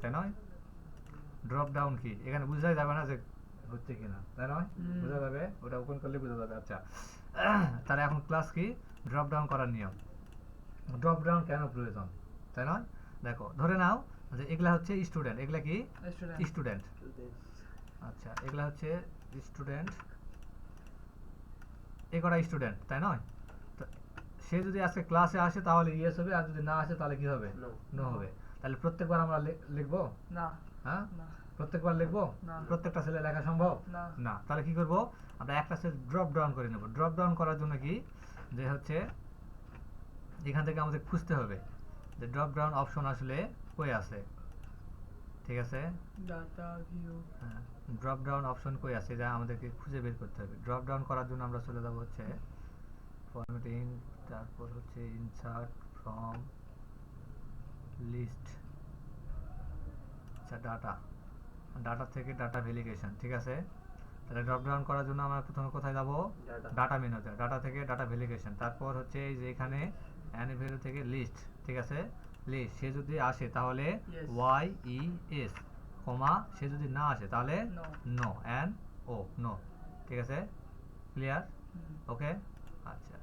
তাই নয়? Drop down কি এখানে বোঝাই যাবে না যে হচ্ছে কিনা, তাই নয়? বোঝা যাবে, ওটা ওপেন করলে বোঝা যাবে। আচ্ছা, তাহলে এখন ক্লাস কি ড্রপ ডাউন করার নিয়ম। ড্রপ ডাউন কেন প্রয়োজন, তাই নয়? দেখো ধরে নাও যে এগুলা হচ্ছে স্টুডেন্ট, এগুলা কি স্টুডেন্ট। আচ্ছা, এগুলা হচ্ছে স্টুডেন্ট, এ কটা স্টুডেন্ট, তাই নয়? তো সে যদি আজকে ক্লাসে আসে তাহলে ইয়েস হবে, আর যদি না আসে তাহলে কি হবে, নো হবে। তাহলে প্রত্যেকবার আমরা লিখবো না? হ্যাঁ, প্রত্যেকবার লিখবো? প্রত্যেকটা সেলে লেখা সম্ভব না। তাহলে কি করব, আমরা একটা সেল ড্রপ ডাউন করে নেব। ড্রপ ডাউন করার জন্য কি যে হচ্ছে এখান থেকে আমাদের খুঁজতে হবে যে ড্রপ ডাউন অপশন আসলে কই আছে। ঠিক আছে, ডাটা ভিউ, হ্যাঁ, ড্রপ ডাউন অপশন কই আছে যা আমাদেরকে খুঁজে বের করতে হবে। ড্রপ ডাউন করার জন্য আমরা চলে যাব হচ্ছে ফরম্যাটিং, তারপর হচ্ছে ইনসার্ট ফ্রম লিস্ট, আচ্ছা ডাটা, ডাটা থেকে ডাটা ভ্যালিডেশন। ঠিক আছে, তাহলে ড্রপ ডাউন করার জন্য আমরা প্রথমে কোথায় যাব, ডাটা মেনুতে, ডাটা থেকে ডাটা ভ্যালিডেশন, তারপর হচ্ছে এই যে এখানে অ্যানি ভ্যালু থেকে লিস্ট। ঠিক আছে, লিস্ট, সে যদি আসে তাহলে ওয়াই ই এস, কমা সে যদি না আসে তাহলে নো, এন ও, নো। ঠিক আছে, ক্লিয়ার? ওকে, আচ্ছা।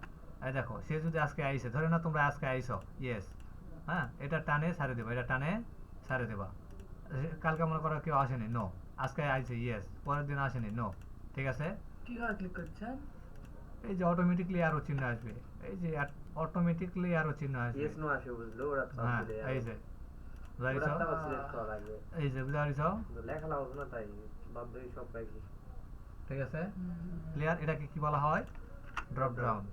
এই দেখো সে যদি আজকে আইসে, ধরে না তোমরা আজকে আইসো, ইয়েস, হ্যাঁ, এটা টানে সারে দেবা, এটা টানে সারে দেবা। কালকে মনে করো কেউ আসেনি, নো। আজকে আইছে, ইয়েস। পরের দিন আসেনি, নো। ঠিক আছে, কিভাবে ক্লিক করছেন? এই যে অটোমেটিকলি আরো চিহ্ন আসবে, এই যে অটোমেটিকলি আরো চিহ্ন আসবে। ইয়েস নো আসে, বুঝলো? ওরা তো হ্যাঁ, দিলে এই যে ওরা বুঝাইছো, তো আবার সিলেক্ট করা লাগবে। এই যে বুঝাইছো, কিন্তু লেখা লাগবে না, তাই বাধ্যই সব পাইছি। ঠিক আছে, ক্লিয়ার? এটাকে কি বলা হয়, ড্রপ ডাউন।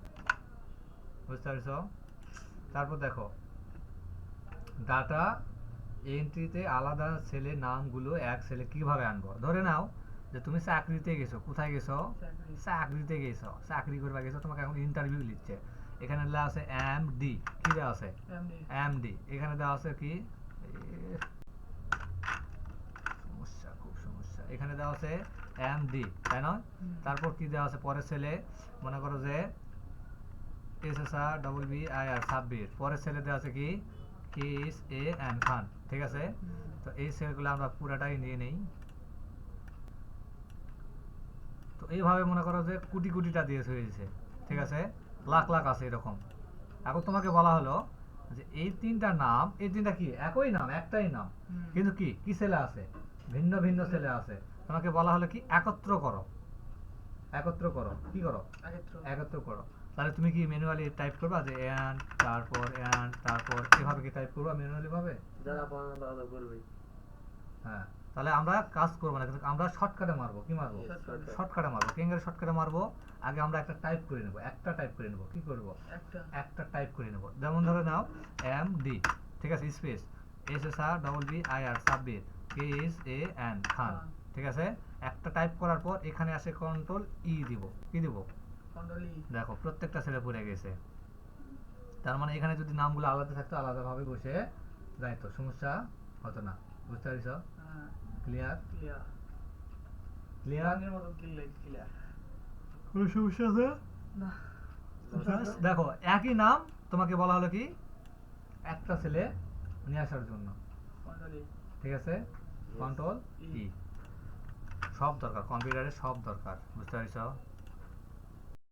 বুঝতে পারছো? তারপর দেখো ডাটা এন্ট্রিতে আলাদা সেলে নামগুলো এক সেলে কিভাবে আনবো। ধরে নাও যে তুমি চাকরিতে গেছো, কোথায় গেছো, চাকরিতে গেছো, চাকরি করবা গেছো, তোমাকে এখন ইন্টারভিউ নিচ্ছে। এখানে দেওয়া আছে এমডি, কি দেওয়া আছে, এমডি। এখানে দেওয়া আছে কি, সমস্যা, খুব সমস্যা, এখানে দেওয়া আছে এমডি, তাই নয়? তারপর কি দেওয়া আছে পরের সেলে, মনে করো যে SSR double B I R Sabbir, পরের সেলে দেওয়া আছে কি কেএস এ এন খান। ঠিক আছে, তো এই সেলগুলো আমরা পুরাটাই নিয়ে নেই। তো এইভাবে মনে করো যে কোটি কোটিটা দিয়ে হয়েছে। ঠিক আছে, লাখ লাখ আছে এরকম। এখন তোমাকে বলা হলো যে এই তিনটা নাম, এই তিনটা কি একই নাম, একটাই নাম, কিন্তু কি কি সেলে আছে, ভিন্ন ভিন্ন সেলে আছে। তোমাকে বলা হলো কি একত্র করো, একত্র করো, কি করো, একত্র করো। তাহলে তুমি কি ম্যানুয়ালি টাইপ করবা যে এন্ড তারপর এন্ড তারপর, এভাবে কি টাইপ করবা ম্যানুয়ালি ভাবে? যারা পারে না তারা তো করবেই। হ্যাঁ, তাহলে আমরা কাজ করবো না, কিন্তু আমরা শর্টকাটে মারবো। কি মারবো, শর্টকাটে মারবো। কিংবা শর্টকাটে মারবো, আগে আমরা একটা টাইপ করে নেবো, একটা টাইপ করে নেবো। কি করবো, একটা টাইপ করে নেবো। যেমন ধরে নাও এম ডি, ঠিক আছে, space S S R double B I R Sabbir, K S A N Khan. ঠিক আছে, একটা টাইপ করার পর এখানে আসে কন্ট্রোল ই দিব। কি দিব, দেখো প্রত্যেকটা ছেলে পড়ে গেছে। তার মানে এখানে যদি নামগুলো আলাদা থাকতো, আলাদাভাবে বসে যাইতো, সমস্যা হতো না। বুঝতে পারছো? ক্লিয়ার? ক্লিয়ার? কোনো সমস্যা আছে না? দেখো একই নাম, তোমাকে বলা হলো কি একটা ছেলে নিয়ে আসার জন্য। ঠিক আছে, কন্ট্রোল ই, সব দরকার, কম্পিউটারে সব দরকার। বুঝতে পারছো?